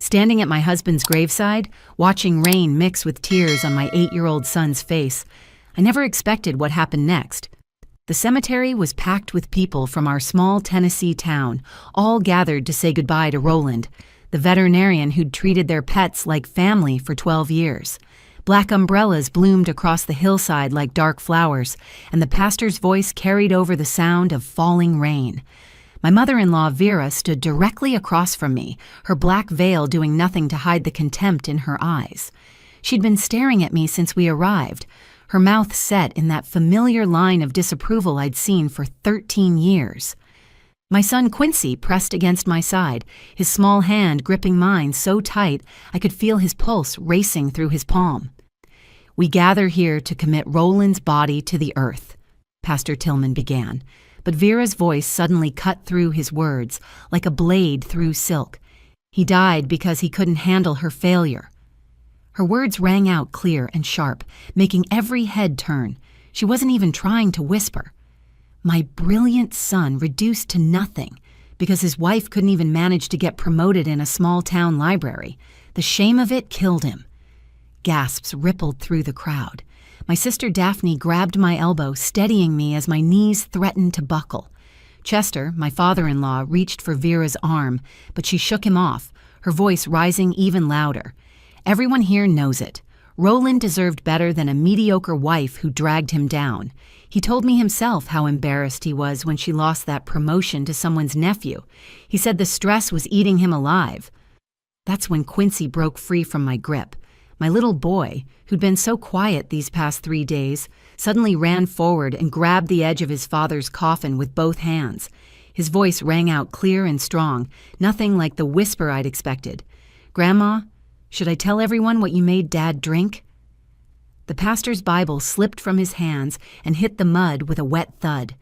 Standing at my husband's graveside, watching rain mix with tears on my 8-year-old son's face, I never expected what happened next. The cemetery was packed with people from our small Tennessee town, all gathered to say goodbye to Roland, the veterinarian who'd treated their pets like family for 12 years. Black umbrellas bloomed across the hillside like dark flowers, and the pastor's voice carried over the sound of falling rain. My mother-in-law, Vera, stood directly across from me, her black veil doing nothing to hide the contempt in her eyes. She'd been staring at me since we arrived, her mouth set in that familiar line of disapproval I'd seen for 13 years. My son Quincy pressed against my side, his small hand gripping mine so tight I could feel his pulse racing through his palm. "We gather here to commit Roland's body to the earth," Pastor Tillman began. But Vera's voice suddenly cut through his words, like a blade through silk. "He died because he couldn't handle her failure." Her words rang out clear and sharp, making every head turn. She wasn't even trying to whisper. My brilliant son reduced to nothing because his wife couldn't even manage to get promoted in a small-town library. The shame of it killed him. Gasps rippled through the crowd. My sister Daphne grabbed my elbow, steadying me as my knees threatened to buckle. Chester, my father-in-law, reached for Vera's arm, but she shook him off, her voice rising even louder. "Everyone here knows it. Roland deserved better than a mediocre wife who dragged him down. He told me himself how embarrassed he was when she lost that promotion to someone's nephew. He said the stress was eating him alive." That's when Quincy broke free from my grip. My little boy, who'd been so quiet these past 3 days, suddenly ran forward and grabbed the edge of his father's coffin with both hands. His voice rang out clear and strong, nothing like the whisper I'd expected. "Grandma, should I tell everyone what you made Dad drink?" The pastor's Bible slipped from his hands and hit the mud with a wet thud.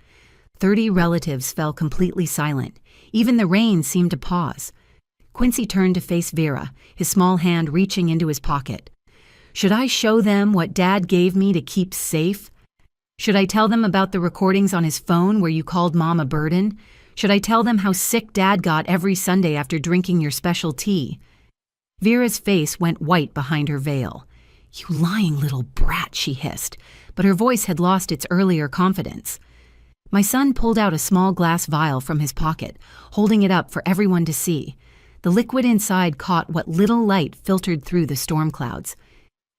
30 relatives fell completely silent. Even the rain seemed to pause. Quincy turned to face Vera, his small hand reaching into his pocket. "Should I show them what Dad gave me to keep safe? Should I tell them about the recordings on his phone where you called Mom a burden? Should I tell them how sick Dad got every Sunday after drinking your special tea?" Vera's face went white behind her veil. "You lying little brat," she hissed, but her voice had lost its earlier confidence. My son pulled out a small glass vial from his pocket, holding it up for everyone to see. The liquid inside caught what little light filtered through the storm clouds.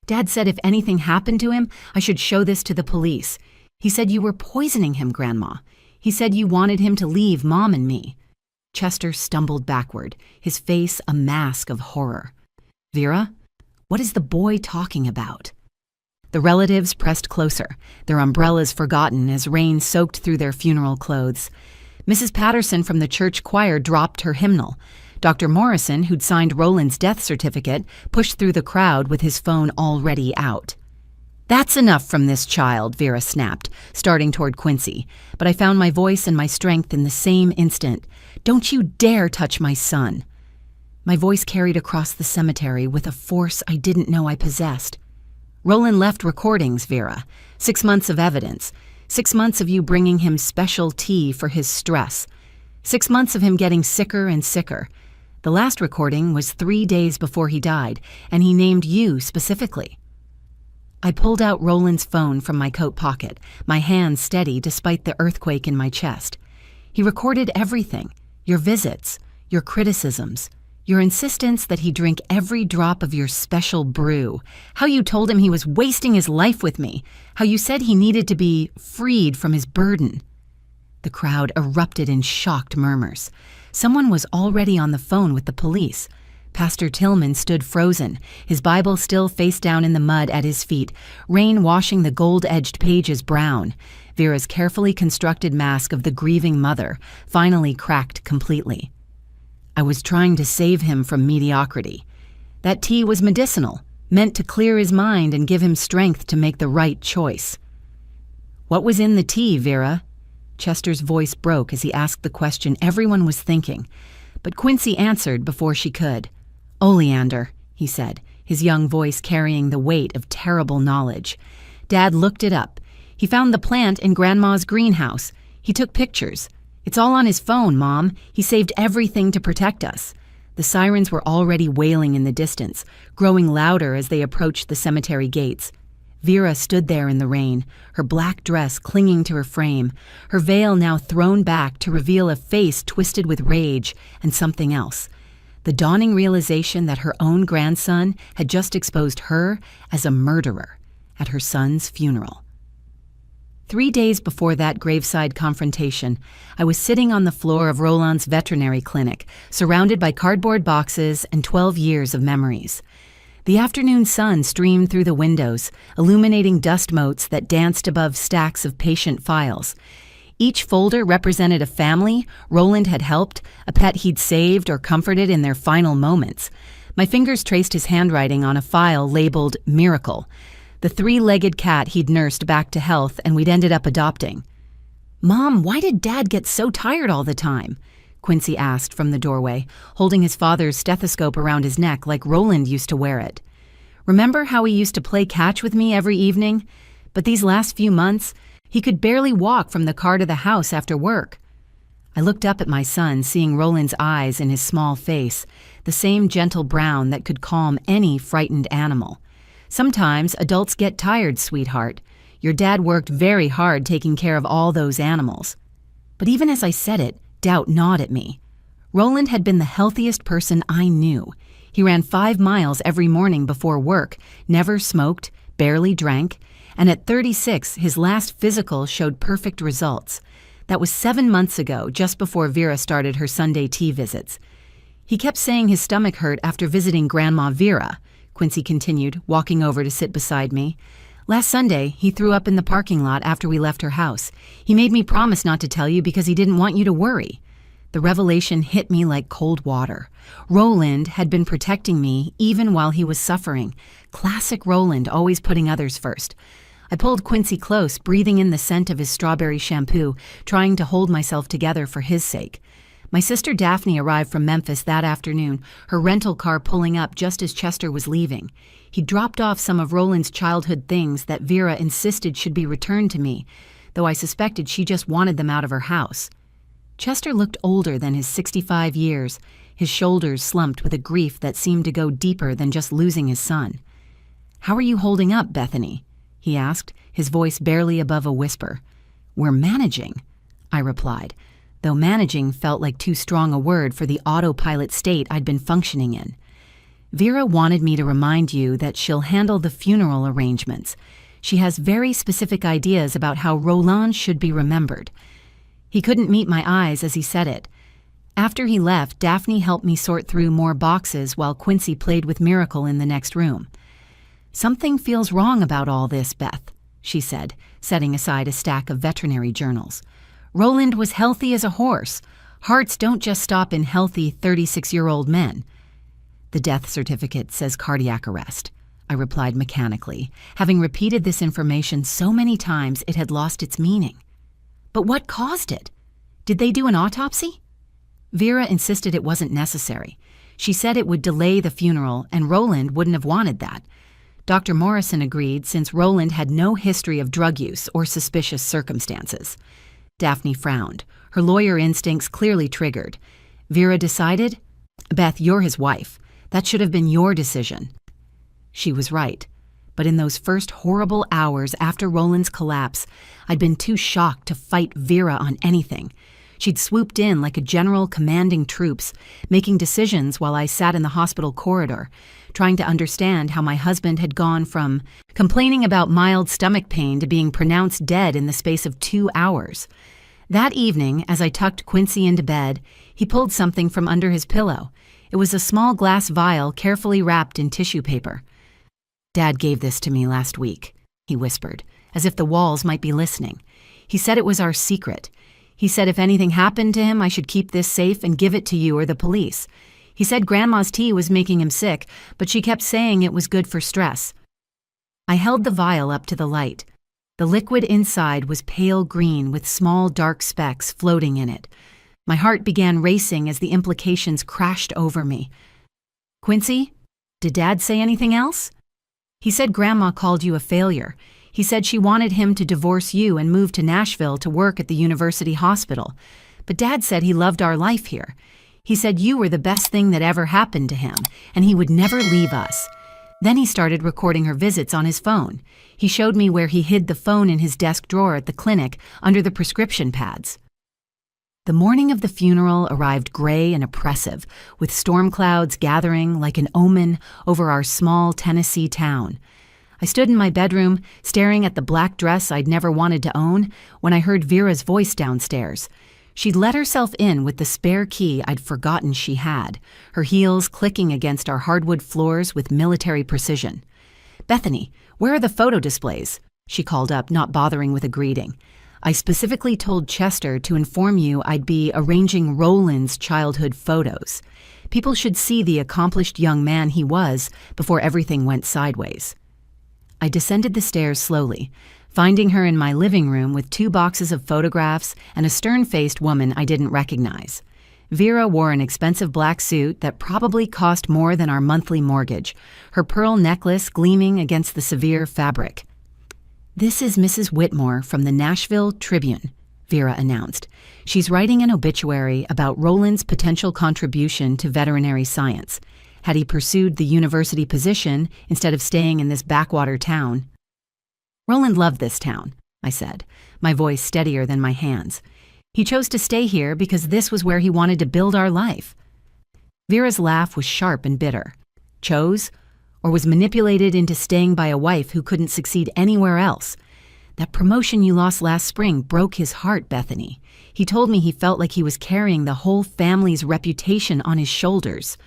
"Dad said if anything happened to him, I should show this to the police. He said you were poisoning him, Grandma. He said you wanted him to leave Mom and me." Chester stumbled backward, his face a mask of horror. "Vera, what is the boy talking about?" The relatives pressed closer, their umbrellas forgotten as rain soaked through their funeral clothes. Mrs. Patterson from the church choir dropped her hymnal. Dr. Morrison, who'd signed Roland's death certificate, pushed through the crowd with his phone already out. "That's enough from this child," Vera snapped, starting toward Quincy. But I found my voice and my strength in the same instant. "Don't you dare touch my son." My voice carried across the cemetery with a force I didn't know I possessed. "Roland left recordings, Vera. 6 months of evidence. 6 months of you bringing him special tea for his stress. 6 months of him getting sicker and sicker. The last recording was 3 days before he died, and he named you specifically." I pulled out Roland's phone from my coat pocket, my hand steady despite the earthquake in my chest. "He recorded everything. Your visits, your criticisms, your insistence that he drink every drop of your special brew, how you told him he was wasting his life with me, how you said he needed to be freed from his burden." The crowd erupted in shocked murmurs. Someone was already on the phone with the police. Pastor Tillman stood frozen, his Bible still face down in the mud at his feet, rain washing the gold-edged pages brown. Vera's carefully constructed mask of the grieving mother finally cracked completely. "I was trying to save him from mediocrity. That tea was medicinal, meant to clear his mind and give him strength to make the right choice." "What was in the tea, Vera?" Chester's voice broke as he asked the question everyone was thinking, but Quincy answered before she could. "Oleander," he said, his young voice carrying the weight of terrible knowledge. "Dad looked it up. He found the plant in Grandma's greenhouse. He took pictures. It's all on his phone, Mom. He saved everything to protect us. The The sirens were already wailing in the distance, growing louder as they approached the cemetery gates. Vera stood there in the rain, her black dress clinging to her frame, her veil now thrown back to reveal a face twisted with rage and something else. The dawning realization that her own grandson had just exposed her as a murderer at her son's funeral. 3 days before that graveside confrontation, I was sitting on the floor of Roland's veterinary clinic, surrounded by cardboard boxes and 12 years of memories. The afternoon sun streamed through the windows, illuminating dust motes that danced above stacks of patient files. Each folder represented a family Roland had helped, a pet he'd saved or comforted in their final moments. My fingers traced his handwriting on a file labeled Miracle, the 3-legged cat he'd nursed back to health and we'd ended up adopting. "Mom, why did Dad get so tired all the time?" Quincy asked from the doorway, holding his father's stethoscope around his neck like Roland used to wear it. "Remember how he used to play catch with me every evening? But these last few months, he could barely walk from the car to the house after work." I looked up at my son, seeing Roland's eyes in his small face, the same gentle brown that could calm any frightened animal. "Sometimes adults get tired, sweetheart. Your dad worked very hard taking care of all those animals." But even as I said it, doubt gnawed at me. Roland had been the healthiest person I knew. He ran 5 miles every morning before work, never smoked, barely drank, and at 36, his last physical showed perfect results. That was 7 months ago, just before Vera started her Sunday tea visits. He kept saying his stomach hurt after visiting Grandma Vera, Quincy continued, walking over to sit beside me. "Last Sunday, he threw up in the parking lot after we left her house. He made me promise not to tell you because he didn't want you to worry." The revelation hit me like cold water. Roland had been protecting me even while he was suffering. Classic Roland, always putting others first. I pulled Quincy close, breathing in the scent of his strawberry shampoo, trying to hold myself together for his sake. My sister Daphne arrived from Memphis that afternoon, her rental car pulling up just as Chester was leaving. He dropped off some of Roland's childhood things that Vera insisted should be returned to me, though I suspected she just wanted them out of her house. Chester looked older than his 65 years, his shoulders slumped with a grief that seemed to go deeper than just losing his son. "How are you holding up, Bethany?" he asked, his voice barely above a whisper. "We're managing," I replied, though managing felt like too strong a word for the autopilot state I'd been functioning in. "Vera wanted me to remind you that she'll handle the funeral arrangements. She has very specific ideas about how Roland should be remembered." He couldn't meet my eyes as he said it. After he left, Daphne helped me sort through more boxes while Quincy played with Miracle in the next room. "Something feels wrong about all this, Beth," she said, setting aside a stack of veterinary journals. "Roland was healthy as a horse. Hearts don't just stop in healthy 36-year-old men." "The death certificate says cardiac arrest," I replied mechanically, having repeated this information so many times it had lost its meaning. "But what caused it? Did they do an autopsy?" Vera insisted it wasn't necessary. She said it would delay the funeral, and Roland wouldn't have wanted that. Dr. Morrison agreed since Roland had no history of drug use or suspicious circumstances. Daphne frowned, her lawyer instincts clearly triggered. Vera decided, "Beth, you're his wife. That should have been your decision." She was right. But in those first horrible hours after Roland's collapse, I'd been too shocked to fight Vera on anything. She'd swooped in like a general commanding troops, making decisions while I sat in the hospital corridor, trying to understand how my husband had gone from complaining about mild stomach pain to being pronounced dead in the space of 2 hours. That evening, as I tucked Quincy into bed, he pulled something from under his pillow. It was a small glass vial carefully wrapped in tissue paper. "Dad gave this to me last week," he whispered, as if the walls might be listening. "He said it was our secret. He said if anything happened to him, I should keep this safe and give it to you or the police. He said Grandma's tea was making him sick, but she kept saying it was good for stress." I held the vial up to the light. The liquid inside was pale green with small dark specks floating in it. My heart began racing as the implications crashed over me. "Quincy, did Dad say anything else?" "He said Grandma called you a failure. He said she wanted him to divorce you and move to Nashville to work at the university hospital. But Dad said he loved our life here. He said you were the best thing that ever happened to him, and he would never leave us. Then he started recording her visits on his phone. He showed me where he hid the phone in his desk drawer at the clinic under the prescription pads. The morning of the funeral arrived gray and oppressive, with storm clouds gathering like an omen over our small Tennessee town. I stood in my bedroom, staring at the black dress I'd never wanted to own, when I heard Vera's voice downstairs. She'd let herself in with the spare key I'd forgotten she had, her heels clicking against our hardwood floors with military precision. "Bethany, where are the photo displays?" she called up, not bothering with a greeting. "I specifically told Chester to inform you I'd be arranging Roland's childhood photos. People should see the accomplished young man he was before everything went sideways." I descended the stairs slowly, finding her in my living room with 2 boxes of photographs and a stern-faced woman I didn't recognize. Vera wore an expensive black suit that probably cost more than our monthly mortgage, her pearl necklace gleaming against the severe fabric. "This is Mrs. Whitmore from the Nashville Tribune," Vera announced. "She's writing an obituary about Roland's potential contribution to veterinary science. Had he pursued the university position instead of staying in this backwater town?" "Roland loved this town," I said, my voice steadier than my hands. "He chose to stay here because this was where he wanted to build our life." Vera's laugh was sharp and bitter. Chose? Or was manipulated into staying by a wife who couldn't succeed anywhere else? "That promotion you lost last spring broke his heart, Bethany. He told me he felt like he was carrying the whole family's reputation on his shoulders."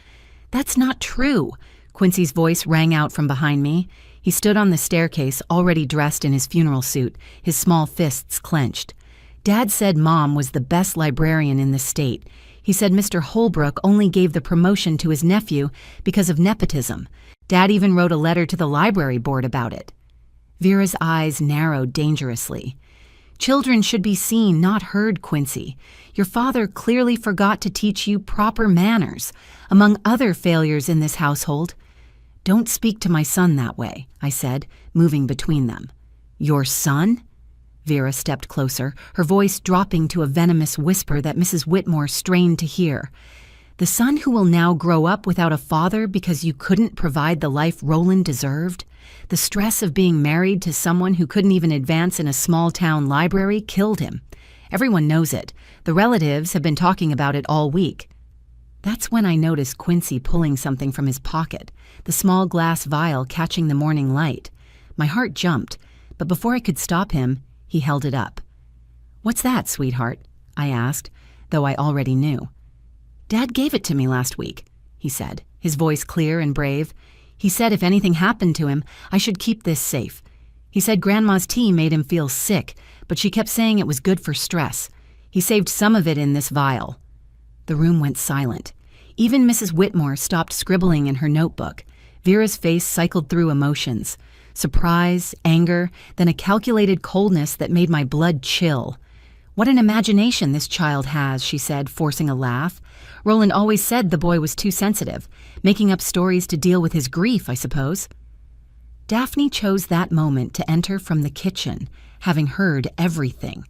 "That's not true," Quincy's voice rang out from behind me. He stood on the staircase, already dressed in his funeral suit, his small fists clenched. "Dad said Mom was the best librarian in the state. He said Mr. Holbrook only gave the promotion to his nephew because of nepotism. Dad even wrote a letter to the library board about it." Vera's eyes narrowed dangerously. "Children should be seen, not heard, Quincy. Your father clearly forgot to teach you proper manners, among other failures in this household." "Don't speak to my son that way," I said, moving between them. "Your son?" Vera stepped closer, her voice dropping to a venomous whisper that Mrs. Whitmore strained to hear. "The son who will now grow up without a father because you couldn't provide the life Roland deserved? The stress of being married to someone who couldn't even advance in a small-town library killed him. Everyone knows it. The relatives have been talking about it all week." That's when I noticed Quincy pulling something from his pocket, the small glass vial catching the morning light. My heart jumped, but before I could stop him, he held it up. "What's that, sweetheart?" I asked, though I already knew. "Dad gave it to me last week," he said, his voice clear and brave. "He said if anything happened to him, I should keep this safe. He said Grandma's tea made him feel sick, but she kept saying it was good for stress. He saved some of it in this vial." The room went silent. Even Mrs. Whitmore stopped scribbling in her notebook. Vera's face cycled through emotions. Surprise, anger, then a calculated coldness that made my blood chill. "What an imagination this child has," she said, forcing a laugh. "Roland always said the boy was too sensitive, making up stories to deal with his grief, I suppose." Daphne chose that moment to enter from the kitchen, having heard everything.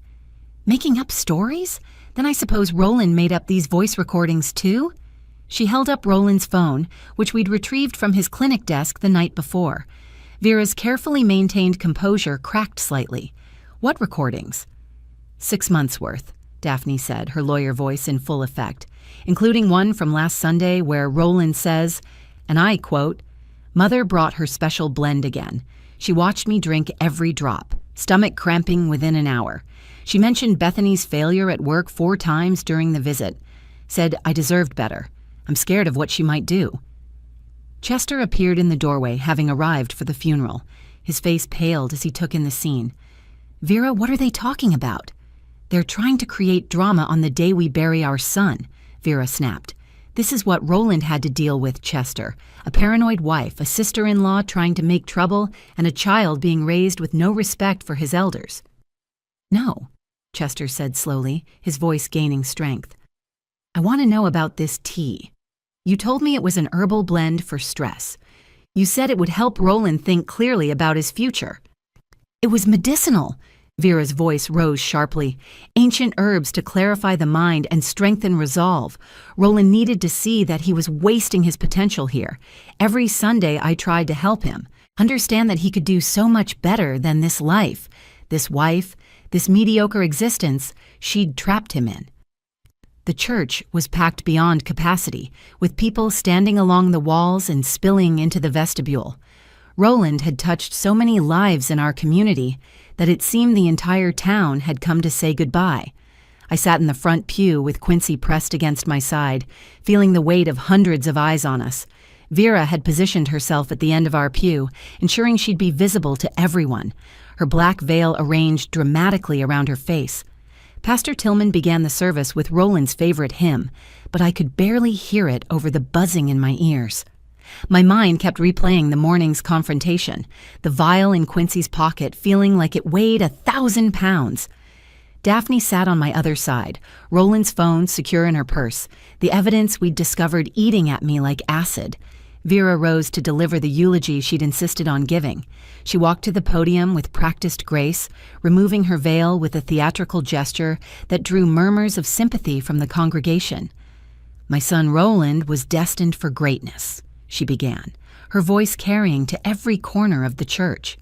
"Making up stories? Then I suppose Roland made up these voice recordings too?" She held up Roland's phone, which we'd retrieved from his clinic desk the night before. Vera's carefully maintained composure cracked slightly. "What recordings?" 6 months' worth, Daphne said, her lawyer voice in full effect, including one from last Sunday where Roland says, and I quote, "Mother brought her special blend again. She watched me drink every drop, stomach cramping within an hour. She mentioned Bethany's failure at work 4 times during the visit. Said I deserved better. I'm scared of what she might do." Chester appeared in the doorway, having arrived for the funeral. His face paled as he took in the scene. "Vera, what are they talking about?" "They're trying to create drama on the day we bury our son," Vera snapped. "This is what Roland had to deal with, Chester. A paranoid wife, a sister-in-law trying to make trouble, and a child being raised with no respect for his elders." "No," Chester said slowly, his voice gaining strength. "I want to know about this tea. You told me it was an herbal blend for stress. You said it would help Roland think clearly about his future." "It was medicinal," Vera's voice rose sharply. Ancient herbs to clarify the mind and strengthen resolve. Roland needed to see that he was wasting his potential here. Every Sunday I tried to help him, understand that he could do so much better than this life, this wife, this mediocre existence she'd trapped him in. The church was packed beyond capacity, with people standing along the walls and spilling into the vestibule. Roland had touched so many lives in our community that it seemed the entire town had come to say goodbye. I sat in the front pew with Quincy pressed against my side, feeling the weight of hundreds of eyes on us. Vera had positioned herself at the end of our pew, ensuring she'd be visible to everyone, her black veil arranged dramatically around her face. Pastor Tillman began the service with Roland's favorite hymn, but I could barely hear it over the buzzing in my ears. My mind kept replaying the morning's confrontation, the vial in Quincy's pocket feeling like it weighed 1,000 pounds. Daphne sat on my other side, Roland's phone secure in her purse, the evidence we'd discovered eating at me like acid. Vera rose to deliver the eulogy she'd insisted on giving. She walked to the podium with practiced grace, removing her veil with a theatrical gesture that drew murmurs of sympathy from the congregation. "My son Roland was destined for greatness," she began, her voice carrying to every corner of the church.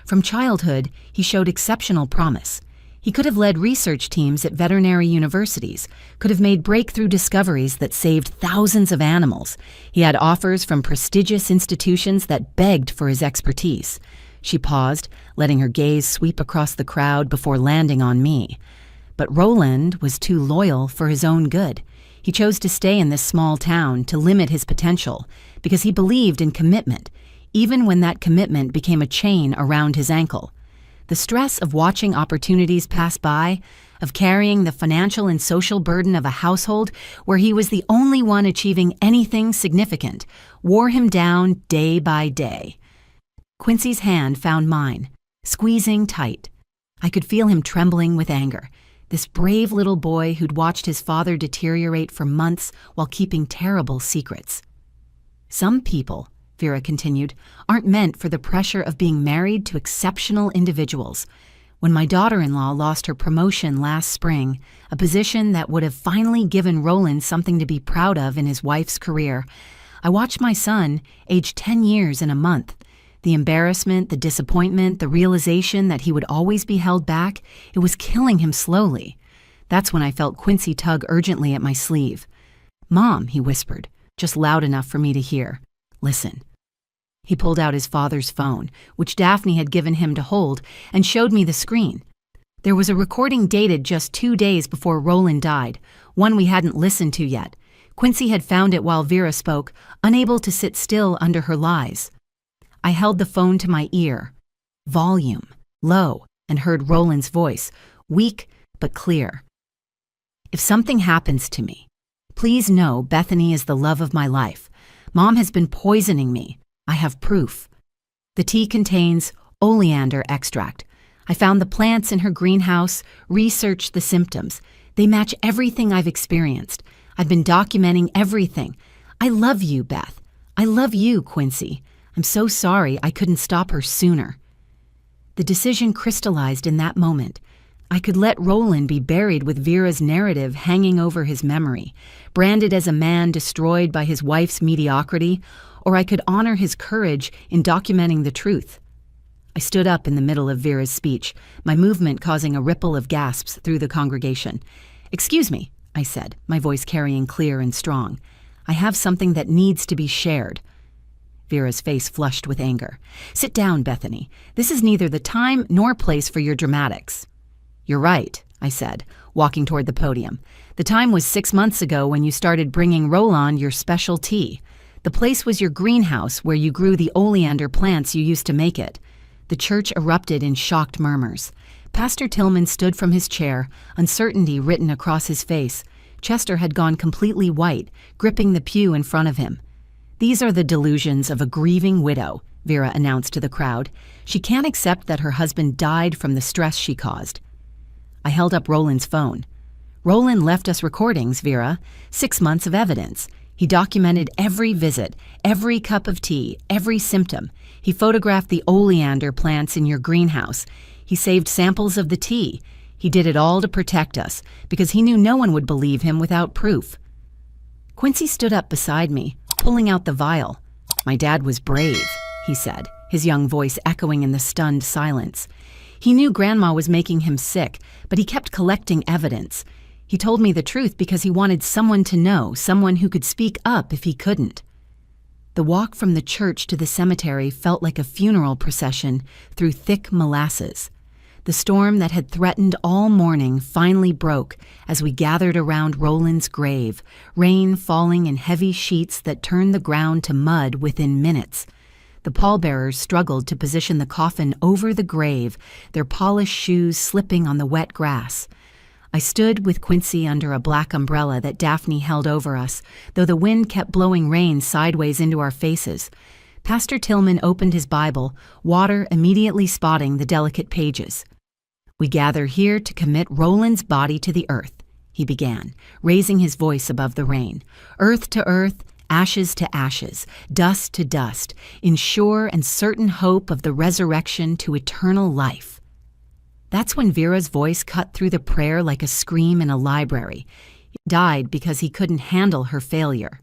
From childhood, he showed exceptional promise. He could have led research teams at veterinary universities, could have made breakthrough discoveries that saved thousands of animals. He had offers from prestigious institutions that begged for his expertise. She paused, letting her gaze sweep across the crowd before landing on me. But Roland was too loyal for his own good. He chose to stay in this small town to limit his potential because he believed in commitment, even when that commitment became a chain around his ankle. The stress of watching opportunities pass by, of carrying the financial and social burden of a household where he was the only one achieving anything significant, wore him down day by day. Quincy's hand found mine, squeezing tight. I could feel him trembling with anger. This brave little boy who'd watched his father deteriorate for months while keeping terrible secrets. "Some people," Vera continued, "aren't meant for the pressure of being married to exceptional individuals. When my daughter-in-law lost her promotion last spring, a position that would have finally given Roland something to be proud of in his wife's career, I watched my son age 10 years in a month. The embarrassment, the disappointment, the realization that he would always be held back, it was killing him slowly. That's when I felt Quincy tug urgently at my sleeve. 'Mom,' he whispered, just loud enough for me to hear. 'Listen.' He pulled out his father's phone, which Daphne had given him to hold, and showed me the screen. There was a recording dated just 2 days before Roland died, one we hadn't listened to yet. Quincy had found it while Vera spoke, unable to sit still under her lies. I held the phone to my ear, volume low, and heard Roland's voice, weak but clear. "If something happens to me, please know Bethany is the love of my life. Mom has been poisoning me. I have proof. The tea contains oleander extract. I found the plants in her greenhouse, researched the symptoms. They match everything I've experienced. I've been documenting everything. I love you, Beth. I love you, Quincy. I'm so sorry I couldn't stop her sooner." The decision crystallized in that moment. I could let Roland be buried with Vera's narrative hanging over his memory, branded as a man destroyed by his wife's mediocrity, or I could honor his courage in documenting the truth. I stood up in the middle of Vera's speech, my movement causing a ripple of gasps through the congregation. "Excuse me," I said, my voice carrying clear and strong. "I have something that needs to be shared." Vera's face flushed with anger. "Sit down, Bethany. This is neither the time nor place for your dramatics." "You're right," I said, walking toward the podium. "The time was 6 months ago when you started bringing Roland your special tea. The place was your greenhouse where you grew the oleander plants you used to make it." The church erupted in shocked murmurs. Pastor Tillman stood from his chair, uncertainty written across his face. Chester had gone completely white, gripping the pew in front of him. "These are the delusions of a grieving widow," Vera announced to the crowd. "She can't accept that her husband died from the stress she caused." I held up Roland's phone. "Roland left us recordings, Vera. 6 months of evidence. He documented every visit, every cup of tea, every symptom. He photographed the oleander plants in your greenhouse. He saved samples of the tea. He did it all to protect us, because he knew no one would believe him without proof. Quincy stood up beside me, pulling out the vial. "My dad was brave," he said, his young voice echoing in the stunned silence. He knew Grandma was making him sick, but he kept collecting evidence. He told me the truth because he wanted someone to know, someone who could speak up if he couldn't. The walk from the church to the cemetery felt like a funeral procession through thick molasses. The storm that had threatened all morning finally broke as we gathered around Roland's grave, rain falling in heavy sheets that turned the ground to mud within minutes. The pallbearers struggled to position the coffin over the grave, their polished shoes slipping on the wet grass. I stood with Quincy under a black umbrella that Daphne held over us, though the wind kept blowing rain sideways into our faces. Pastor Tillman opened his Bible, water immediately spotting the delicate pages. "We gather here to commit Roland's body to the earth," he began, raising his voice above the rain. "Earth to earth, ashes to ashes, dust to dust, in sure and certain hope of the resurrection to eternal life." That's when Vera's voice cut through the prayer like a scream in a library. He died because he couldn't handle her failure.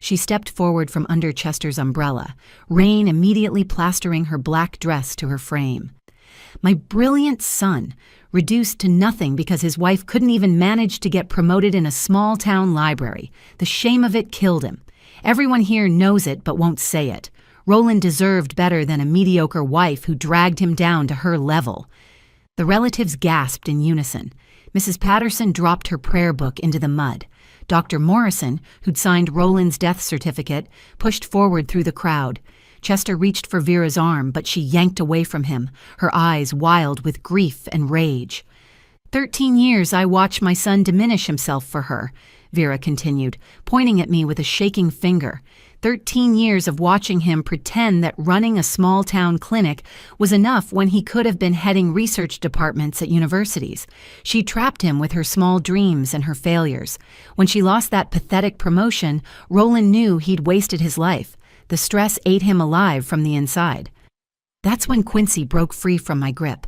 She stepped forward from under Chester's umbrella, rain immediately plastering her black dress to her frame. "My brilliant son, reduced to nothing because his wife couldn't even manage to get promoted in a small-town library. The shame of it killed him. Everyone here knows it but won't say it. Roland deserved better than a mediocre wife who dragged him down to her level." The relatives gasped in unison. Mrs. Patterson dropped her prayer book into the mud. Dr. Morrison, who'd signed Roland's death certificate, pushed forward through the crowd. Chester reached for Vera's arm, but she yanked away from him, her eyes wild with grief and rage. 13 years I watched my son diminish himself for her, Vera continued, pointing at me with a shaking finger. 13 years of watching him pretend that running a small-town clinic was enough when he could have been heading research departments at universities. She trapped him with her small dreams and her failures. When she lost that pathetic promotion, Roland knew he'd wasted his life. The stress ate him alive from the inside. That's when Quincy broke free from my grip.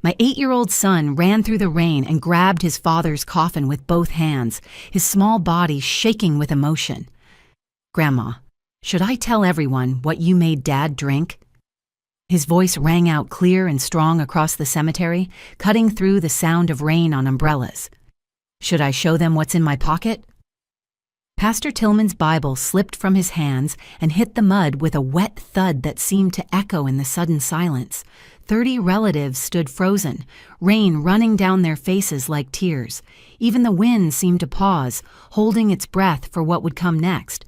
My 8-year-old son ran through the rain and grabbed his father's coffin with both hands, his small body shaking with emotion. "Grandma, should I tell everyone what you made Dad drink?" His voice rang out clear and strong across the cemetery, cutting through the sound of rain on umbrellas. "Should I show them what's in my pocket?" Pastor Tillman's Bible slipped from his hands and hit the mud with a wet thud that seemed to echo in the sudden silence. 30 relatives stood frozen, rain running down their faces like tears. Even the wind seemed to pause, holding its breath for what would come next.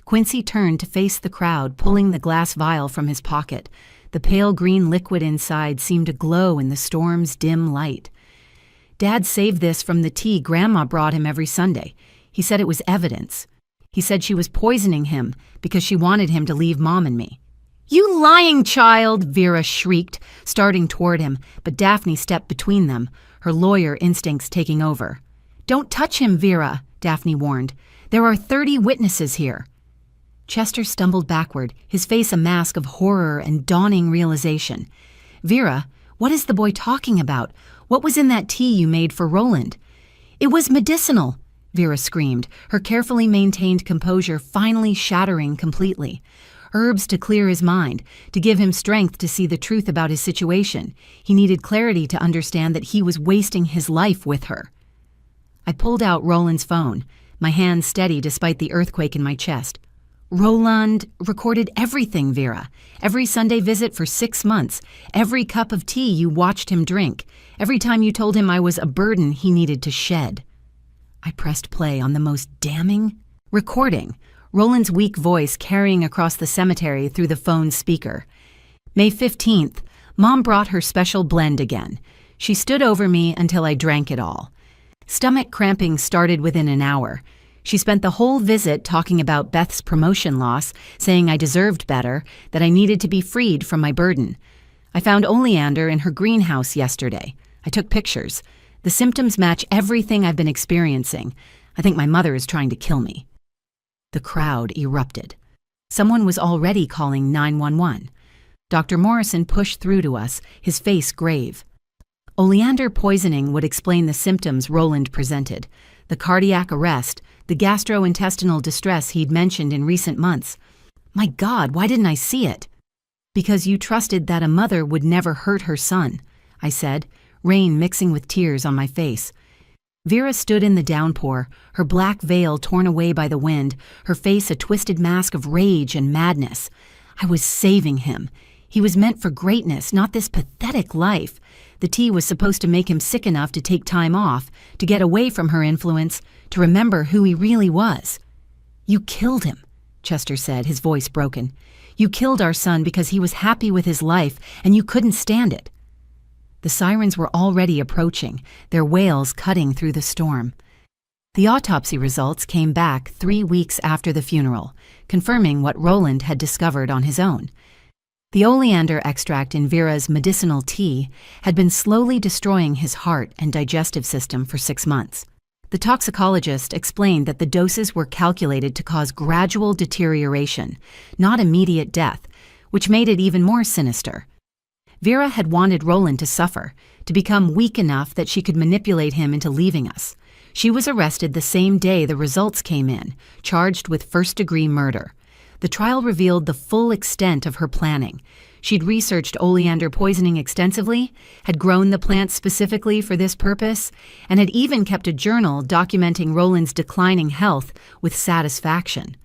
Quincy turned to face the crowd, pulling the glass vial from his pocket. The pale green liquid inside seemed to glow in the storm's dim light. "Dad saved this from the tea Grandma brought him every Sunday. He said it was evidence. He said she was poisoning him because she wanted him to leave Mom and me." "You lying child!" Vera shrieked, starting toward him, but Daphne stepped between them, her lawyer instincts taking over. "Don't touch him, Vera," Daphne warned. "There are 30 witnesses here." Chester stumbled backward, his face a mask of horror and dawning realization. "Vera, what is the boy talking about? What was in that tea you made for Roland?" "It was medicinal," Vera screamed, her carefully maintained composure finally shattering completely. Herbs to clear his mind, to give him strength to see the truth about his situation. He needed clarity to understand that he was wasting his life with her. I pulled out Roland's phone, my hand steady despite the earthquake in my chest. "Roland recorded everything, Vera. Every Sunday visit for 6 months, every cup of tea you watched him drink, every time you told him I was a burden he needed to shed." I pressed play on the most damning recording, Roland's weak voice carrying across the cemetery through the phone's speaker. "May 15th, Mom brought her special blend again. She stood over me until I drank it all. Stomach cramping started within an hour. She spent the whole visit talking about Beth's promotion loss, saying I deserved better, that I needed to be freed from my burden. I found oleander in her greenhouse yesterday. I took pictures. The symptoms match everything I've been experiencing. I think my mother is trying to kill me." The crowd erupted. Someone was already calling 911. Dr. Morrison pushed through to us, his face grave. Oleander poisoning would explain the symptoms Roland presented: the cardiac arrest, the gastrointestinal distress he'd mentioned in recent months. My God, why didn't I see it? Because you trusted that a mother would never hurt her son, I said, rain mixing with tears on my face. Vera stood in the downpour, her black veil torn away by the wind, her face a twisted mask of rage and madness. I was saving him. He was meant for greatness, not this pathetic life. The tea was supposed to make him sick enough to take time off, to get away from her influence, to remember who he really was. You killed him, Chester said, his voice broken. You killed our son because he was happy with his life, and you couldn't stand it. The sirens were already approaching, their wails cutting through the storm. The autopsy results came back 3 weeks after the funeral, confirming what Roland had discovered on his own. The oleander extract in Vera's medicinal tea had been slowly destroying his heart and digestive system for 6 months. The toxicologist explained that the doses were calculated to cause gradual deterioration, not immediate death, which made it even more sinister. Vera had wanted Roland to suffer, to become weak enough that she could manipulate him into leaving us. She was arrested the same day the results came in, charged with first-degree murder. The trial revealed the full extent of her planning. She'd researched oleander poisoning extensively, had grown the plant specifically for this purpose, and had even kept a journal documenting Roland's declining health with satisfaction.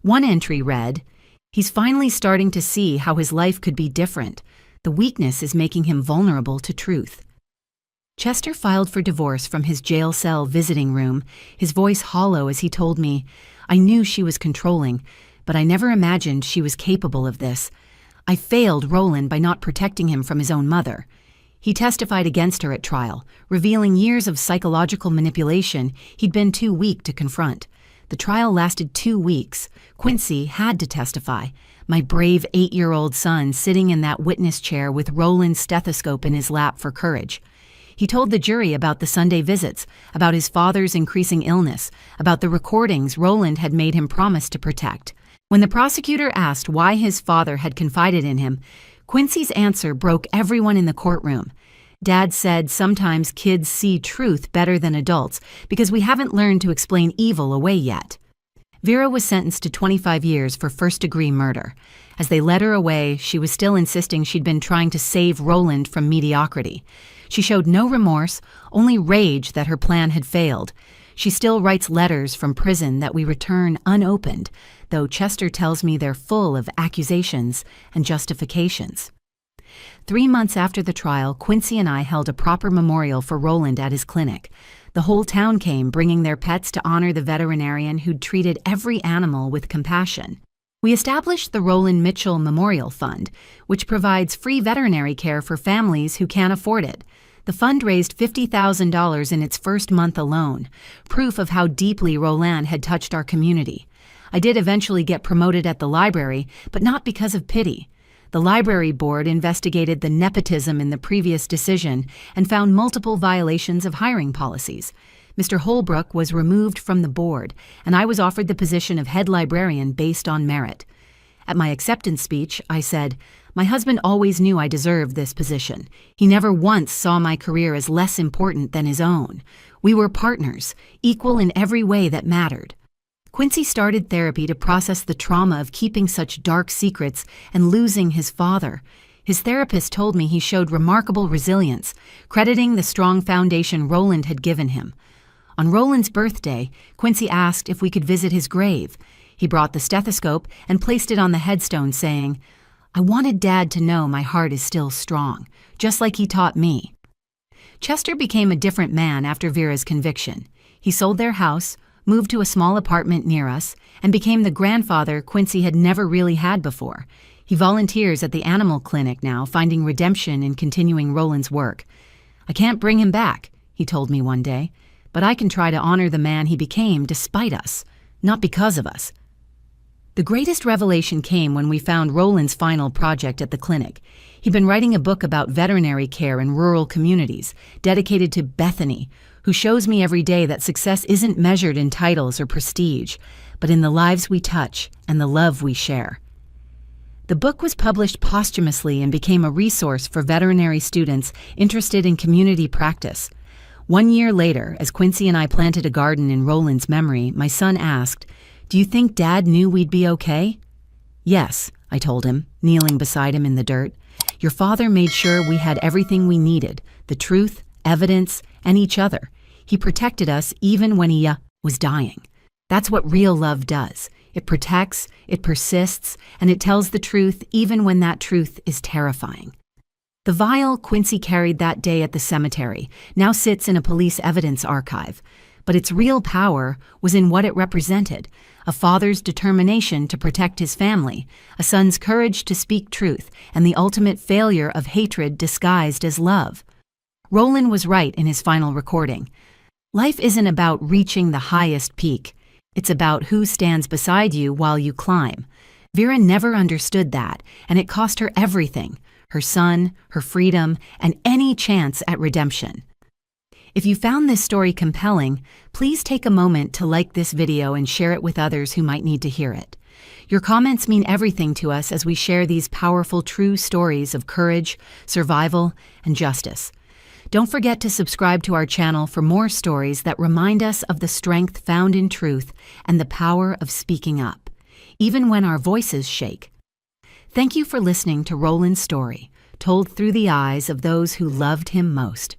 One entry read, "He's finally starting to see how his life could be different. The weakness is making him vulnerable to truth." Chester filed for divorce from his jail cell visiting room, his voice hollow as he told me, "I knew she was controlling, but I never imagined she was capable of this. I failed Roland by not protecting him from his own mother." He testified against her at trial, revealing years of psychological manipulation he'd been too weak to confront. The trial lasted 2 weeks. Quincy had to testify, my brave 8-year-old son sitting in that witness chair with Roland's stethoscope in his lap for courage. He told the jury about the Sunday visits, about his father's increasing illness, about the recordings Roland had made him promise to protect. When the prosecutor asked why his father had confided in him, Quincy's answer broke everyone in the courtroom. Dad said sometimes kids see truth better than adults because we haven't learned to explain evil away yet. Vera was sentenced to 25 years for first-degree murder. As they led her away, she was still insisting she'd been trying to save Roland from mediocrity. She showed no remorse, only rage that her plan had failed. She still writes letters from prison that we return unopened, though Chester tells me they're full of accusations and justifications. 3 months after the trial, Quincy and I held a proper memorial for Roland at his clinic. The whole town came, bringing their pets to honor the veterinarian who'd treated every animal with compassion. We established the Roland Mitchell Memorial Fund, which provides free veterinary care for families who can't afford it. The fund raised $50,000 in its first month alone, proof of how deeply Roland had touched our community. I did eventually get promoted at the library, but not because of pity. The library board investigated the nepotism in the previous decision and found multiple violations of hiring policies. Mr. Holbrook was removed from the board, and I was offered the position of head librarian based on merit. At my acceptance speech, I said, "My husband always knew I deserved this position. He never once saw my career as less important than his own. We were partners, equal in every way that mattered." Quincy started therapy to process the trauma of keeping such dark secrets and losing his father. His therapist told me he showed remarkable resilience, crediting the strong foundation Roland had given him. On Roland's birthday, Quincy asked if we could visit his grave. He brought the stethoscope and placed it on the headstone, saying, "I wanted Dad to know my heart is still strong, just like he taught me." Chester became a different man after Vera's conviction. He sold their house, moved to a small apartment near us, and became the grandfather Quincy had never really had before. He volunteers at the animal clinic now, finding redemption in continuing Roland's work. "I can't bring him back," he told me one day, "but I can try to honor the man he became despite us, not because of us." The greatest revelation came when we found Roland's final project at the clinic. He'd been writing a book about veterinary care in rural communities, dedicated to Bethany, who shows me every day that success isn't measured in titles or prestige, but in the lives we touch and the love we share. The book was published posthumously and became a resource for veterinary students interested in community practice. 1 year later, as Quincy and I planted a garden in Roland's memory, my son asked, "Do you think Dad knew we'd be okay?" "Yes," I told him, kneeling beside him in the dirt. "Your father made sure we had everything we needed, the truth, evidence, and each other. He protected us even when he was dying. That's what real love does. It protects, it persists, and it tells the truth even when that truth is terrifying." The vial Quincy carried that day at the cemetery now sits in a police evidence archive, but its real power was in what it represented: a father's determination to protect his family, a son's courage to speak truth, and the ultimate failure of hatred disguised as love. Roland was right in his final recording. Life isn't about reaching the highest peak. It's about who stands beside you while you climb. Vera never understood that, and it cost her everything: her son, her freedom, and any chance at redemption. If you found this story compelling, please take a moment to like this video and share it with others who might need to hear it. Your comments mean everything to us as we share these powerful, true stories of courage, survival, and justice. Don't forget to subscribe to our channel for more stories that remind us of the strength found in truth and the power of speaking up, even when our voices shake. Thank you for listening to Roland's story, told through the eyes of those who loved him most.